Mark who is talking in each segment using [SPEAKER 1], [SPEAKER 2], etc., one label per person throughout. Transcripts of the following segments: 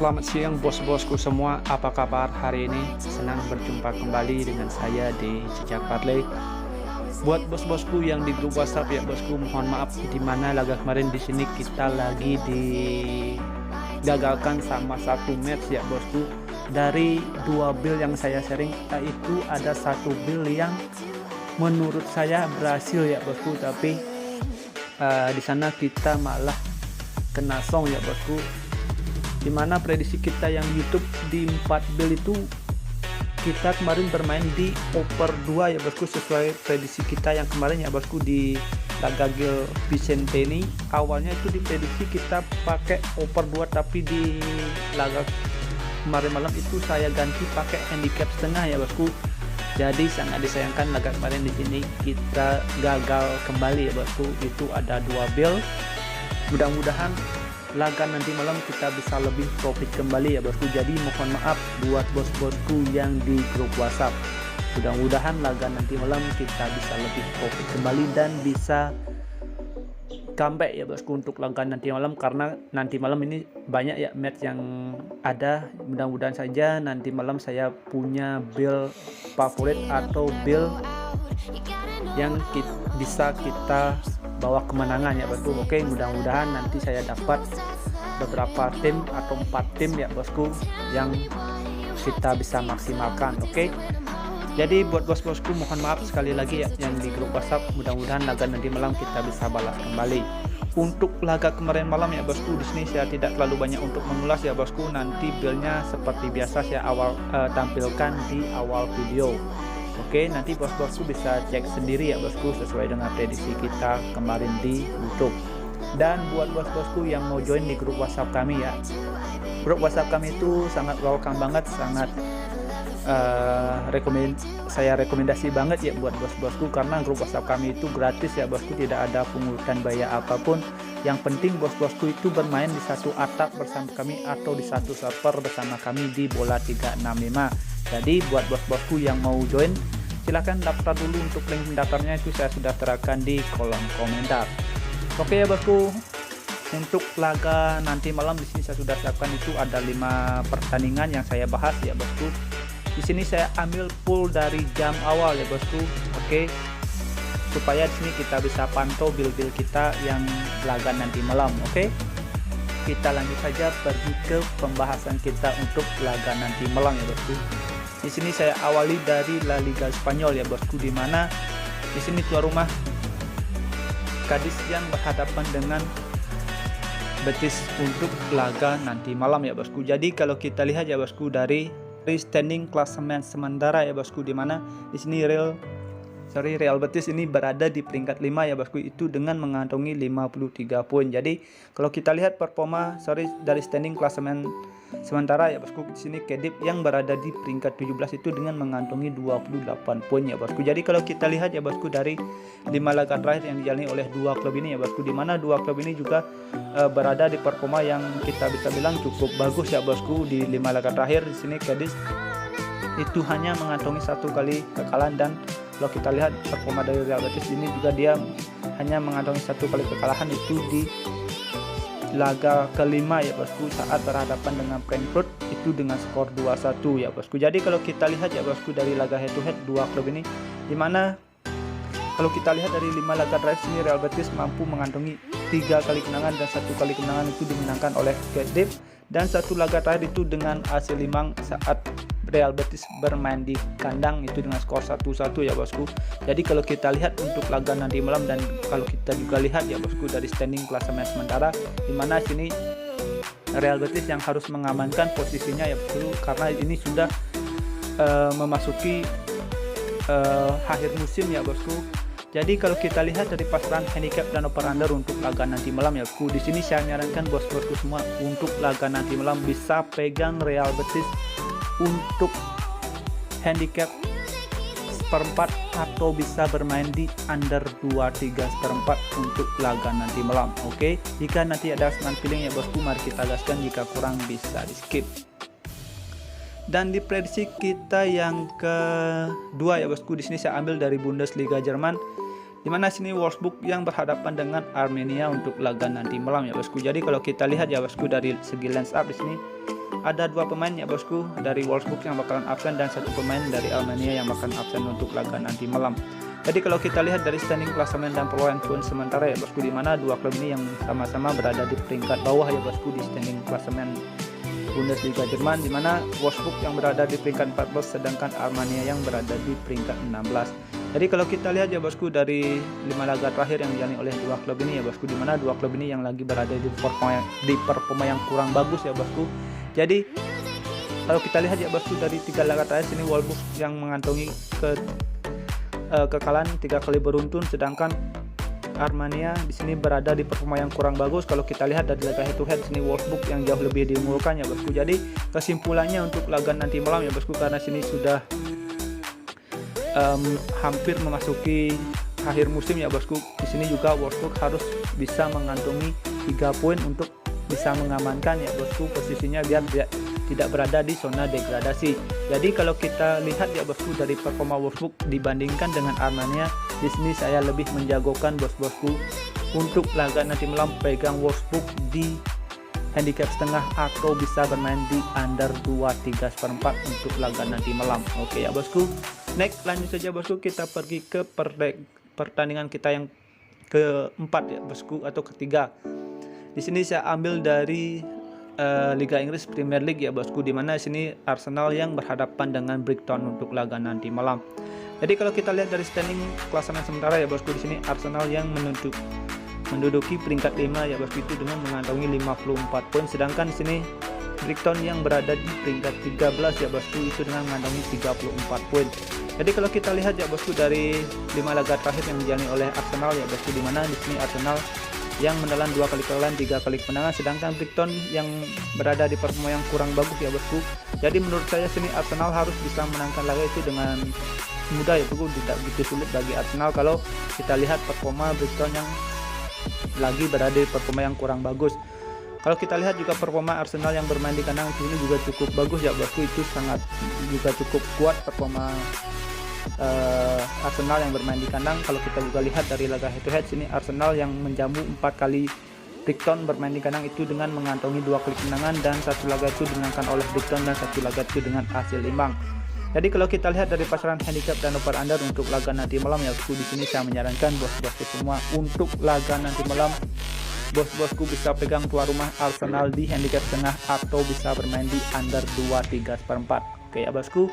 [SPEAKER 1] Selamat siang bos-bosku semua, apa kabar hari ini? Senang berjumpa kembali dengan saya di Jejak Parley. Buat bos-bosku yang di grup WhatsApp ya bosku, mohon maaf di mana laga kemarin di sini kita lagi digagalkan sama satu match ya bosku. Dari dua build yang saya sharing itu ada satu build yang menurut saya berhasil ya bosku, tapi di sana kita malah kena song ya bosku. Dimana prediksi kita yang YouTube di 4 build itu kita kemarin bermain di over 2 ya bosku, sesuai prediksi kita yang kemarin ya bosku di laga Gil Vicente ini. Awalnya itu diprediksi kita pakai over 2, tapi di laga kemarin malam itu saya ganti pakai handicap setengah ya bosku. Jadi sangat disayangkan laga kemarin di sini kita gagal kembali ya bosku. Itu ada 2 build. Mudah-mudahan laga nanti malam kita bisa lebih profit kembali ya bosku. Jadi mohon maaf buat bos-bosku yang di grup WhatsApp. Mudah-mudahan laga nanti malam kita bisa lebih profit kembali dan bisa comeback ya bosku untuk laga nanti malam, karena nanti malam ini banyak ya match yang ada. Mudah-mudahan saja nanti malam saya punya build favorit atau build yang bisa kita bawa kemenangan ya bosku. Oke, mudah-mudahan nanti saya dapat beberapa tim atau 4 tim ya bosku yang kita bisa maksimalkan. Oke, jadi buat bos-bosku mohon maaf sekali lagi ya yang di grup WhatsApp. Mudah-mudahan laga nanti malam kita bisa balas kembali. Untuk laga kemarin malam ya bosku, di sini saya tidak terlalu banyak untuk mengulas ya bosku. Nanti build-nya seperti biasa saya tampilkan di awal video. Oke, nanti bos-bosku bisa cek sendiri ya bosku sesuai dengan prediksi kita kemarin di YouTube. Dan buat bos-bosku yang mau join di grup WhatsApp kami ya, grup WhatsApp kami itu sangat welcome banget, sangat saya rekomendasi banget ya buat bos-bosku, karena grup WhatsApp kami itu gratis ya bosku, tidak ada pungutan biaya apapun. Yang penting bos-bosku itu bermain di satu atap bersama kami atau di satu server bersama kami di Bola 365. Jadi buat bos-bosku yang mau join, silahkan daftar dulu. Untuk link mendaftarnya itu saya sudah terapkan di kolom komentar. Oke ya bosku, untuk laga nanti malam di sini saya sudah siapkan itu ada 5 pertandingan yang saya bahas ya bosku. Di sini saya ambil full dari jam awal ya bosku. Oke, supaya di sini kita bisa pantau build-build kita yang laga nanti malam. Oke, kita lanjut saja pergi ke pembahasan kita untuk laga nanti malam ya bosku. Di sini saya awali dari La Liga Spanyol ya bosku, di mana di sini tuan rumah Cadiz yang berhadapan dengan Betis untuk laga nanti malam ya bosku. Jadi kalau kita lihat ya bosku dari standing klasemen sementara ya bosku, di mana di sini Real Betis ini berada di peringkat 5 ya bosku, itu dengan mengantongi 53 poin. Jadi kalau kita lihat performa dari standing klasemen sementara ya bosku, di sini Cadiz yang berada di peringkat 17 itu dengan mengantongi 28 poin ya bosku. Jadi kalau kita lihat ya bosku dari 5 laga terakhir yang dijalani oleh 2 klub ini ya bosku, di mana 2 klub ini juga berada di performa yang kita bisa bilang cukup bagus ya bosku. Di 5 laga terakhir di sini Cadiz itu hanya mengantongi 1 kali kekalahan, dan kalau kita lihat performa dari Real Betis ini juga dia hanya mengantongi 1 kali kekalahan, itu di laga kelima ya bosku saat berhadapan dengan Frankfurt itu dengan skor 2-1 ya bosku. Jadi kalau kita lihat ya bosku dari laga head to head 2 klub ini, dimana kalau kita lihat dari 5 laga terakhir sini Real Betis mampu mengantongi 3 kali kemenangan, dan 1 kali kemenangan itu dimenangkan oleh Cadiz, dan 1 laga terakhir itu dengan hasil imbang saat Real Betis bermain di kandang itu dengan skor 1-1 ya bosku. Jadi kalau kita lihat untuk laga nanti malam, dan kalau kita juga lihat ya bosku dari standing klasemen sementara, di mana sini Real Betis yang harus mengamankan posisinya ya bosku, karena ini sudah memasuki akhir musim ya bosku. Jadi kalau kita lihat dari pasaran handicap dan over-under untuk laga nanti malam ya bosku, di sini saya menyarankan bos-bosku semua untuk laga nanti malam bisa pegang Real Betis untuk handicap seperempat, atau bisa bermain di under 23 seperempat untuk laga nanti malam. Oke, jika nanti ada senan feeling ya bosku, mari kita gaskan, jika kurang bisa di skip. Dan di prediksi kita yang kedua ya bosku, di sini saya ambil dari Bundesliga Jerman, di mana sini Wolfsburg yang berhadapan dengan Armenia untuk laga nanti malam ya bosku. Jadi kalau kita lihat ya bosku dari segi lens up di sini ada 2 pemain ya bosku dari Wolfsburg yang bakalan absen dan 1 pemain dari Armania yang bakalan absen untuk laga nanti malam. Jadi kalau kita lihat dari standing klasemen dan perolehan poin sementara ya bosku, di mana 2 klub ini yang sama-sama berada di peringkat bawah ya bosku di standing klasemen Bundesliga Jerman, di mana Wolfsburg yang berada di peringkat 14 sedangkan Armania yang berada di peringkat 16. Jadi kalau kita lihat ya bosku dari 5 laga terakhir yang dijalani oleh 2 klub ini ya bosku, di mana 2 klub ini yang lagi berada di performa yang kurang bagus ya bosku. Jadi kalau kita lihat ya bosku dari 3 laga terakhir sini Wolfsburg yang mengantongi kekalahan 3 kali beruntun, sedangkan Armania di sini berada di performa yang kurang bagus. Kalau kita lihat dari laga head to head sini Wolfsburg yang jauh lebih diunggulkan ya bosku. Jadi kesimpulannya untuk laga nanti malam ya bosku, karena sini sudah hampir memasuki akhir musim ya bosku. Di sini juga Wolfsburg harus bisa mengantongi 3 poin untuk bisa mengamankan ya bosku posisinya biar tidak berada di zona degradasi. Jadi kalau kita lihat ya bosku dari performa Wolfsburg dibandingkan dengan Armania, di sini saya lebih menjagokan bosku untuk laga nanti malam pegang Wolfsburg di handicap setengah atau bisa bermain di under 2/3/4 untuk laga nanti malam. Oke ya bosku. Next, lanjut saja bosku, kita pergi ke pertandingan kita yang keempat ya bosku, atau ketiga. Di sini saya ambil dari Liga Inggris Premier League ya bosku, di mana sini Arsenal yang berhadapan dengan Brighton untuk laga nanti malam. Jadi kalau kita lihat dari standing klasemen sementara ya bosku, di sini Arsenal yang menduduki peringkat 5 ya bosku itu dengan mengantongi 54 poin, sedangkan di sini Brighton yang berada di peringkat 13 ya bosku itu dengan mengantongi 34 poin. Jadi kalau kita lihat ya bosku dari 5 laga terakhir yang dijalani oleh Arsenal ya bosku, di mana di sini Arsenal yang menelan 2 kali kekalahan 3 kali kemenangan, sedangkan Brighton yang berada di performa yang kurang bagus ya bosku. Jadi menurut saya sini Arsenal harus bisa menangkan laga itu dengan mudah ya bosku, tidak begitu sulit bagi Arsenal kalau kita lihat performa Brighton yang lagi berada di performa yang kurang bagus. Kalau kita lihat juga performa Arsenal yang bermain di kandang ini juga cukup bagus ya bosku, itu sangat juga cukup kuat performa Arsenal yang bermain di kandang. Kalau kita juga lihat dari laga head to head sini Arsenal yang menjamu 4 kali Brighton bermain di kandang itu dengan mengantongi 2 kali kemenangan, dan 1 laga itu dimenangkan oleh Brighton dan 1 laga itu dengan hasil imbang. Jadi kalau kita lihat dari pasaran handicap dan over under untuk laga nanti malam ya bosku, di sini saya menyarankan bos-bosku semua untuk laga nanti malam bos-bosku bisa pegang tuan rumah Arsenal di handicap setengah atau bisa bermain di under 2/3/4. Oke ya bosku.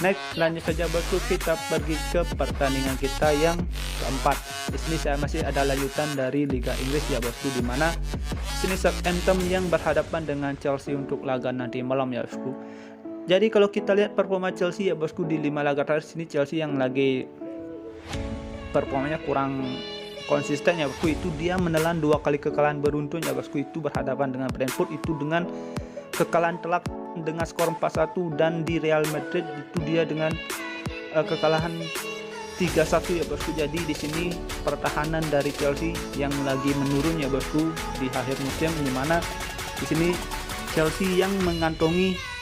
[SPEAKER 1] Next, lanjut saja bosku, kita pergi ke pertandingan kita yang keempat. Di sini saya masih ada lanjutan dari Liga Inggris ya bosku, di mana sini Southampton yang berhadapan dengan Chelsea untuk laga nanti malam ya bosku. Jadi kalau kita lihat performa Chelsea ya bosku di 5 laga terakhir sini Chelsea yang lagi performanya kurang konsisten ya bosku, itu dia menelan 2 kali kekalahan beruntun ya bosku, itu berhadapan dengan Brentford itu dengan kekalahan telak dengan skor 4-1, dan di Real Madrid itu dia dengan kekalahan 3-1 ya bosku. Jadi di sini pertahanan dari Chelsea yang lagi menurun ya bosku di akhir musim, di mana di sini Chelsea yang mengantongi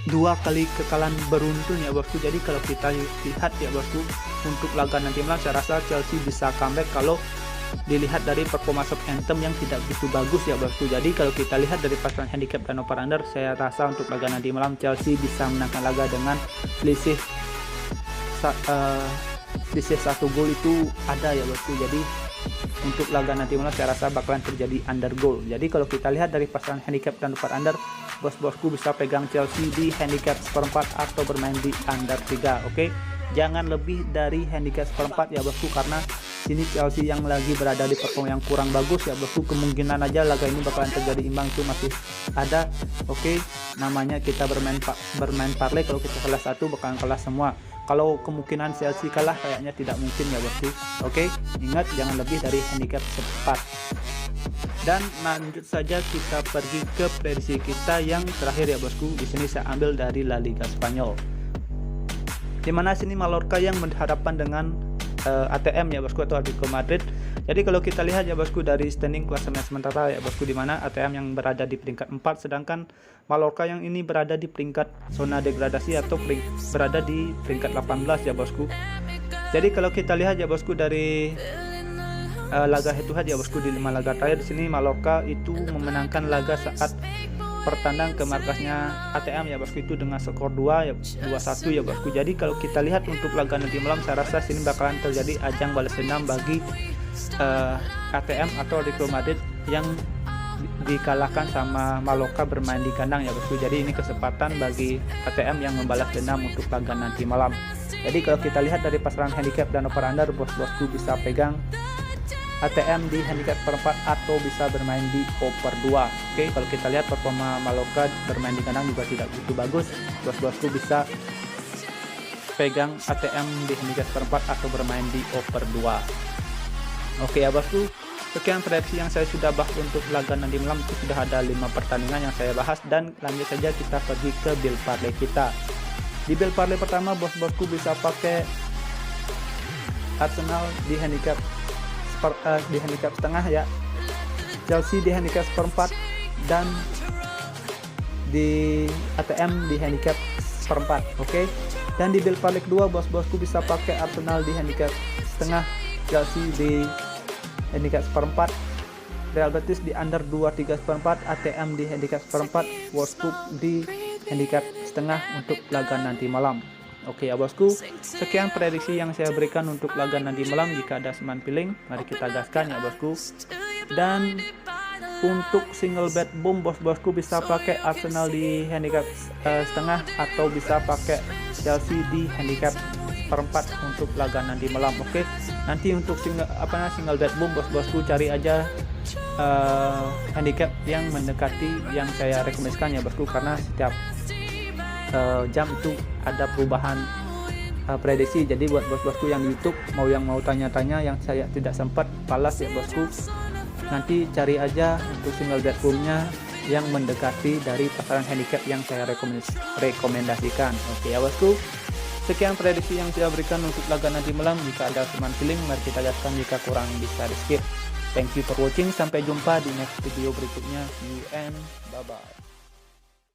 [SPEAKER 1] 2 kali kekalahan beruntun ya bosku. Jadi kalau kita lihat ya bosku untuk laga nanti malam, saya rasa Chelsea bisa comeback kalau dilihat dari performa Southampton yang tidak begitu bagus ya bosku. Jadi kalau kita lihat dari pasaran handicap dan over under, saya rasa untuk laga nanti malam Chelsea bisa menangkan laga dengan selisih 1 gol itu ada ya bosku. Jadi untuk laga nanti malam saya rasa bakalan terjadi under goal. Jadi kalau kita lihat dari pasaran handicap dan over under, bos-bosku bisa pegang Chelsea di handicap 1/4 atau bermain di under 3. Oke, jangan lebih dari handicap 1/4 ya bosku, karena sini Chelsea yang lagi berada di performa yang kurang bagus ya bosku. Kemungkinan aja laga ini bakalan terjadi imbang itu masih ada. Oke, namanya kita bermain parlay, kalau kita kalah 1 bakalan kalah semua. Kalau kemungkinan Chelsea kalah kayaknya tidak mungkin ya bosku. Oke, ingat jangan lebih dari handicap 4. Dan lanjut saja kita pergi ke prediksi kita yang terakhir ya bosku. Di sini saya ambil dari La Liga Spanyol, di mana sini Mallorca yang berhadapan dengan ATM ya bosku, atau Atletico Madrid. Jadi kalau kita lihat ya bosku dari standing klasemen sementara ya bosku, di mana ATM yang berada di peringkat 4 sedangkan Mallorca yang ini berada di peringkat zona degradasi atau berada di peringkat 18 ya bosku. Jadi kalau kita lihat ya bosku dari laga head to head ya bosku di 5 laga terakhir, di sini Mallorca itu memenangkan laga saat pertandang ke markasnya ATM ya bosku, itu dengan skor 2-1 ya bosku. Jadi kalau kita lihat untuk laga nanti malam, saya rasa sini bakalan terjadi ajang balas dendam bagi ATM atau Atletico Madrid yang dikalahkan sama Mallorca bermain di kandang ya bosku. Jadi ini kesempatan bagi ATM yang membalas dendam untuk laga nanti malam. Jadi kalau kita lihat dari pasaran handicap dan over under, bos-bosku bisa pegang ATM di handicap perempat atau bisa bermain di over 2. Oke, kalau kita lihat performa Mallorca bermain di kandang juga tidak begitu bagus, bos-bosku bisa pegang ATM di handicap perempat atau bermain di over 2. Oke ya bosku, sekian prediksi yang saya sudah bahas untuk laga nanti malam. Itu sudah ada 5 pertandingan yang saya bahas, dan lanjut saja kita pergi ke build parlay kita. Di build parlay pertama, bos-bosku bisa pakai Arsenal di handicap setengah ya, Chelsea di handicap seperempat, dan di ATM di handicap seperempat. Oke, dan di build parlay kedua, bos-bosku bisa pakai Arsenal di handicap setengah, Chelsea di handicap seperempat, Real Betis di under 2-3 seperempat, ATM di handicap seperempat, Wolfsburg di handicap setengah untuk laga nanti malam. Oke ya bosku, sekian prediksi yang saya berikan untuk laga nanti malam. Jika ada seman feeling, mari kita gaskan ya bosku. Dan untuk single bet boom, bos-bosku bisa pakai Arsenal di handicap setengah atau bisa pakai Chelsea di handicap perempat untuk laga nanti malam. Oke, nanti untuk single bet boom, bos-bosku cari aja handicap yang mendekati yang saya rekomendasikan ya bosku, karena setiap jam itu ada perubahan prediksi. Jadi buat bos-bosku yang di YouTube mau tanya-tanya yang saya tidak sempat balas ya bosku, nanti cari aja untuk single bet boomnya yang mendekati dari pasaran handicap yang saya rekomendasikan. Oke ya bosku, sekian prediksi yang saya berikan untuk laga nanti malam. Jika ada seman feeling, mari kita gaskan, jika kurang bisa di skip. Thank you for watching, sampai jumpa di next video berikutnya. See you and bye bye.